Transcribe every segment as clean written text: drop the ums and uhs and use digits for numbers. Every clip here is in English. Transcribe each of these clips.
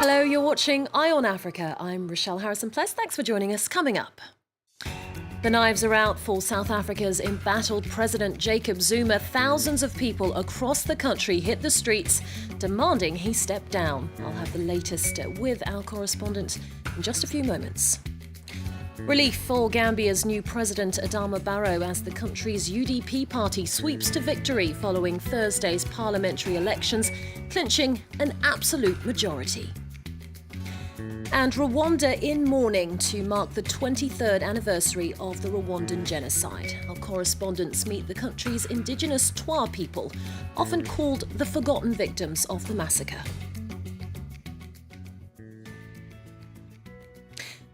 Hello, you're watching Eye on Africa. I'm Rochelle Harrison-Pless. Thanks for joining us. Coming up, the knives are out for South Africa's embattled President Jacob Zuma. Thousands of people across the country hit the streets demanding he step down. I'll have the latest with our correspondent in just a few moments. Relief for Gambia's new president Adama Barrow as the country's UDP party sweeps to victory following Thursday's parliamentary elections, clinching an absolute majority. And Rwanda in mourning to mark the 23rd anniversary of the Rwandan genocide. Our correspondents meet the country's indigenous Tois people, often called the forgotten victims of the massacre.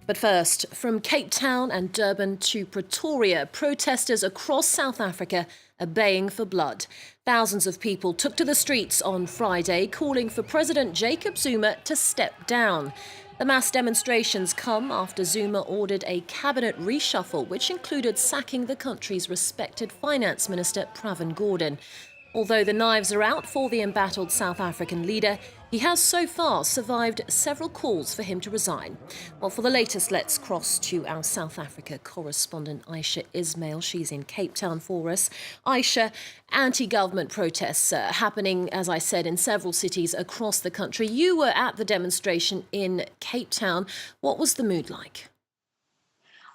But first, from Cape Town and Durban to Pretoria, protesters across South Africa are baying for blood. Thousands of people took to the streets on Friday, calling for President Jacob Zuma to step down. The mass demonstrations come after Zuma ordered a cabinet reshuffle, which included sacking the country's respected finance minister, Pravin Gordhan. Although the knives are out for the embattled South African leader, he has so far survived several calls for him to resign. Well, for the latest, let's cross to our South Africa correspondent, Aisha Ismail. She's in Cape Town for us. Aisha, anti-government protests happening, as I said, in several cities across the country. You were at the demonstration in Cape Town. What was the mood like?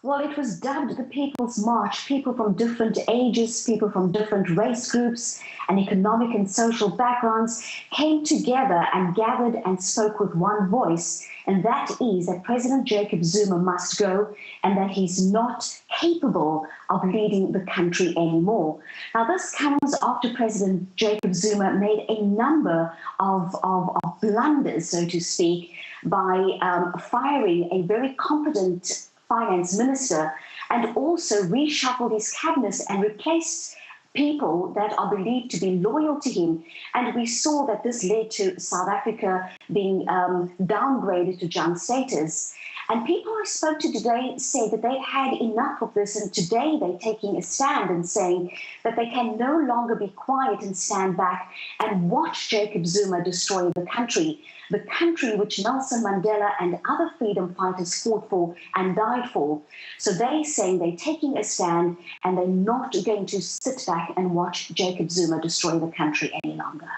Well, it was dubbed the People's March. People from different ages, people from different race groups and economic and social backgrounds came together and gathered and spoke with one voice, and that is that President Jacob Zuma must go and that he's not capable of leading the country anymore. Now, this comes after President Jacob Zuma made a number of blunders, so to speak, by firing a very competent finance minister and also reshuffled his cabinet and replaced people that are believed to be loyal to him. And we saw that this led to South Africa being downgraded to junk status. And people I spoke to today say that they had enough of this, and today they're taking a stand and saying that they can no longer be quiet and stand back and watch Jacob Zuma destroy the country which Nelson Mandela and other freedom fighters fought for and died for. So they're saying they're taking a stand and they're not going to sit back and watch Jacob Zuma destroy the country any longer.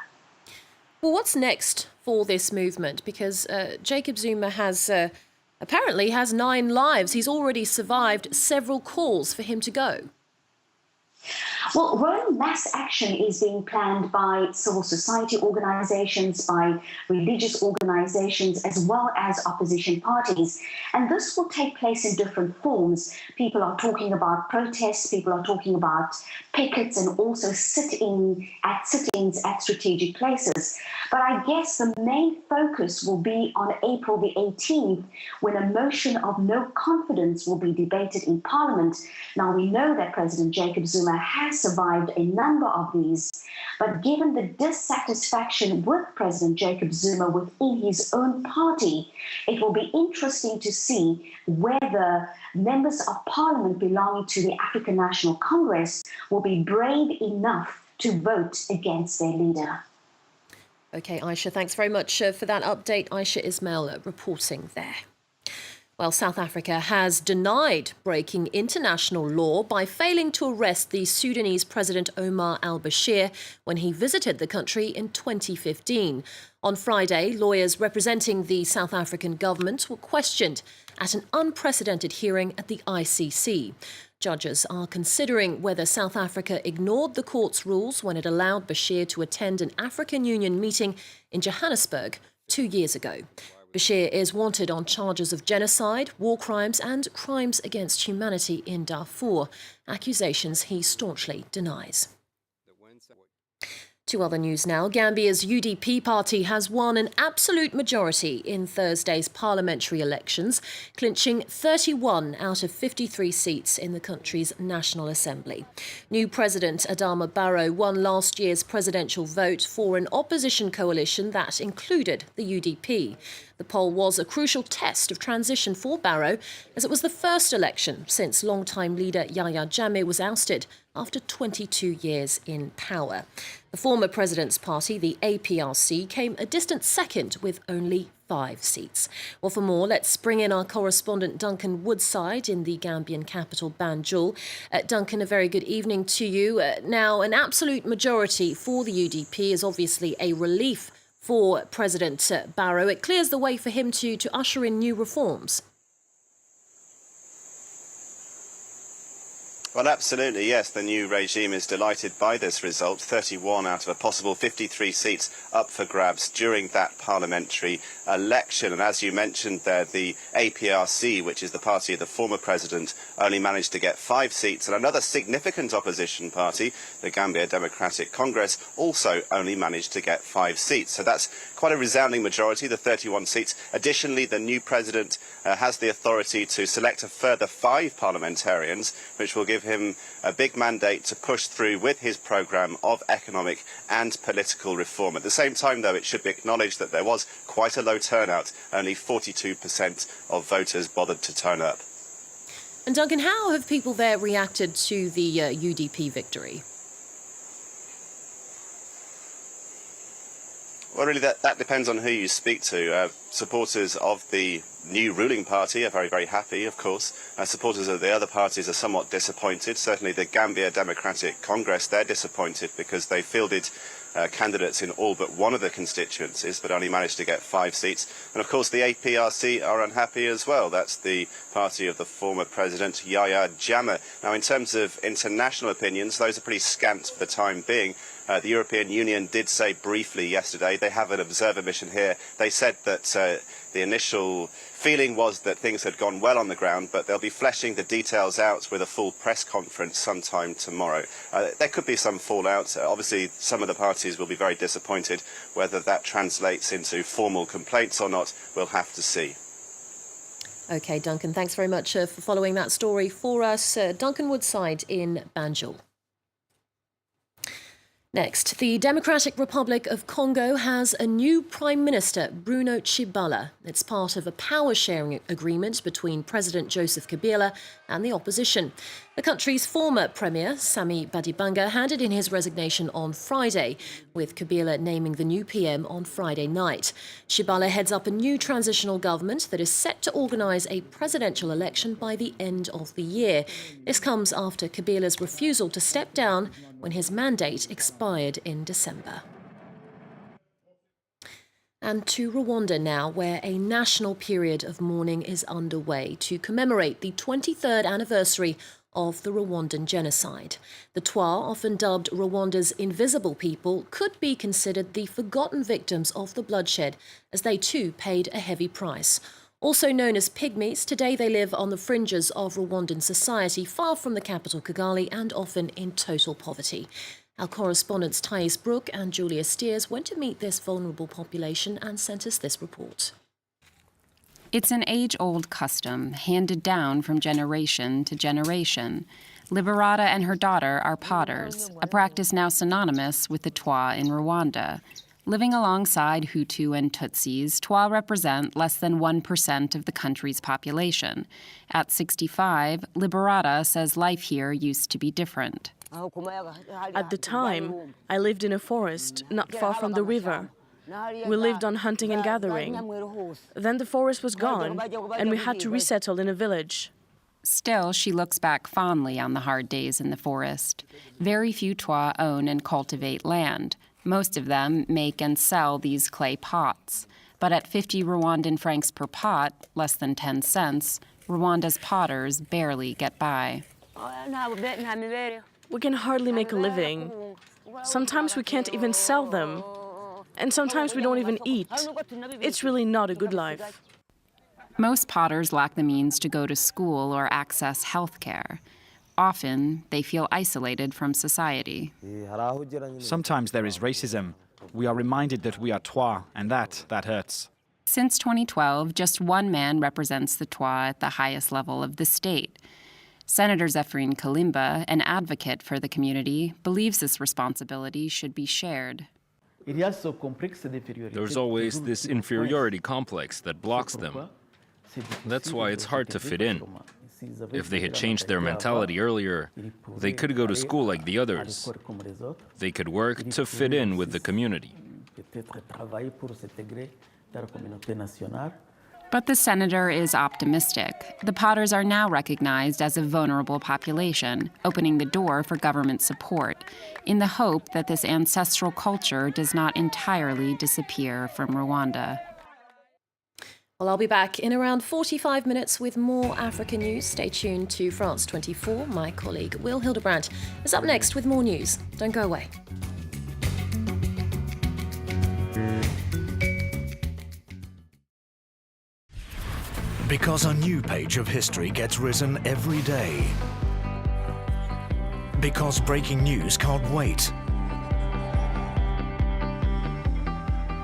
Well, what's next for this movement? Because Jacob Zuma apparently has 9 lives. He's already survived several calls for him to go. Well, growing mass action is being planned by civil society organizations, by religious organizations, as well as opposition parties. And this will take place in different forms. People are talking about protests, people are talking about pickets, and also sittings at strategic places. But I guess the main focus will be on April the 18th, when a motion of no confidence will be debated in Parliament. Now, we know that President Jacob Zuma has survived a number of these, but given the dissatisfaction with President Jacob Zuma within his own party, it will be interesting to see whether members of Parliament belonging to the African National Congress will be brave enough to vote against their leader. OK, Aisha, thanks very much for that update. Aisha Ismail reporting there. Well, South Africa has denied breaking international law by failing to arrest the Sudanese President Omar al-Bashir when he visited the country in 2015. On Friday, lawyers representing the South African government were questioned at an unprecedented hearing at the ICC. Judges are considering whether South Africa ignored the court's rules when it allowed Bashir to attend an African Union meeting in Johannesburg 2 years ago. Bashir is wanted on charges of genocide, war crimes and crimes against humanity in Darfur, accusations he staunchly denies. To other news now. Gambia's UDP party has won an absolute majority in Thursday's parliamentary elections, clinching 31 out of 53 seats in the country's National Assembly. New President Adama Barrow won last year's presidential vote for an opposition coalition that included the UDP. The poll was a crucial test of transition for Barrow, as it was the first election since longtime leader Yahya Jammeh was ousted after 22 years in power. The former president's party, the APRC, came a distant second with only 5 seats. Well, for more, let's bring in our correspondent Duncan Woodside in the Gambian capital, Banjul. Duncan, a very good evening to you. Now, an absolute majority for the UDP is obviously a relief for President Barrow. It clears the way for him to usher in new reforms. Well, absolutely, yes. The new regime is delighted by this result. 31 out of a possible 53 seats up for grabs during that parliamentary election. And as you mentioned there, the APRC, which is the party of the former president, only managed to get 5 seats. And another significant opposition party, the Gambia Democratic Congress, also only managed to get 5 seats. So that's quite a resounding majority, the 31 seats. Additionally, the new president has the authority to select a further 5 parliamentarians, which will give him a big mandate to push through with his programme of economic and political reform. At the same time, though, it should be acknowledged that there was quite a low turnout. Only 42% of voters bothered to turn up. And Duncan, how have people there reacted to the UDP victory? Well, really, that depends on who you speak to. Supporters of the new ruling party are very, very happy, of course. Supporters of the other parties are somewhat disappointed. Certainly the Gambia Democratic Congress, they're disappointed because they fielded candidates in all but one of the constituencies, but only managed to get 5 seats. And of course the APRC are unhappy as well. That's the party of the former president, Yahya Jammeh. Now, in terms of international opinions, those are pretty scant for the time being. The European Union did say briefly yesterday, they have an observer mission here. They said that the initial feeling was that things had gone well on the ground, but they'll be fleshing the details out with a full press conference sometime tomorrow. There could be some fallout. Obviously, some of the parties will be very disappointed. Whether that translates into formal complaints or not, we'll have to see. OK, Duncan, thanks very much for following that story for us. Duncan Woodside in Banjul. Next, the Democratic Republic of Congo has a new Prime Minister, Bruno Tshibala. It's part of a power-sharing agreement between President Joseph Kabila and the opposition. The country's former Premier, Sami Badibanga, handed in his resignation on Friday, with Kabila naming the new PM on Friday night. Tshibala heads up a new transitional government that is set to organise a presidential election by the end of the year. This comes after Kabila's refusal to step down when his mandate expired in December. And to Rwanda now, where a national period of mourning is underway to commemorate the 23rd anniversary of the Rwandan genocide. The Tois, often dubbed Rwanda's invisible people, could be considered the forgotten victims of the bloodshed, as they too paid a heavy price. Also known as pygmies, today they live on the fringes of Rwandan society, far from the capital Kigali and often in total poverty. Our correspondents Tois and Julia Steers went to meet this vulnerable population and sent us this report. It's an age-old custom handed down from generation to generation. Liberata and her daughter are potters, a practice now synonymous with the Tois in Rwanda. Living alongside Hutu and Tutsis, Tois represent less than 1% of the country's population. At 65, Liberata says life here used to be different. At the time, I lived in a forest not far from the river. We lived on hunting and gathering. Then the forest was gone, and we had to resettle in a village. Still, she looks back fondly on the hard days in the forest. Very few Tois own and cultivate land. Most of them make and sell these clay pots. But at 50 Rwandan francs per pot, less than 10 cents, Rwanda's potters barely get by. We can hardly make a living. Sometimes we can't even sell them. And sometimes we don't even eat. It's really not a good life. Most potters lack the means to go to school or access health care. Often, they feel isolated from society. Sometimes there is racism. We are reminded that we are Tois, and that hurts. Since 2012, just one man represents the Tois at the highest level of the state. Senator Zephyrin Kalimba, an advocate for the community, believes this responsibility should be shared. There's always this inferiority complex that blocks them. That's why it's hard to fit in. If they had changed their mentality earlier, they could go to school like the others. They could work to fit in with the community. But the senator is optimistic. The Potters are now recognized as a vulnerable population, opening the door for government support, in the hope that this ancestral culture does not entirely disappear from Rwanda. Well, I'll be back in around 45 minutes with more African news. Stay tuned to France 24. My colleague Will Hildebrandt is up next with more news. Don't go away. Because a new page of history gets written every day. Because breaking news can't wait.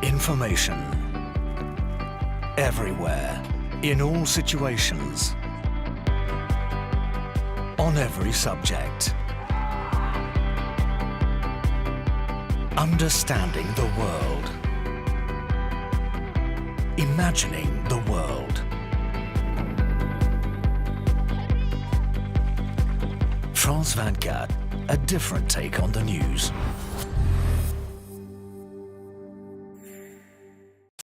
Information. Everywhere. In all situations. On every subject. Understanding the world. Imagining the world. France 24, a different take on the news.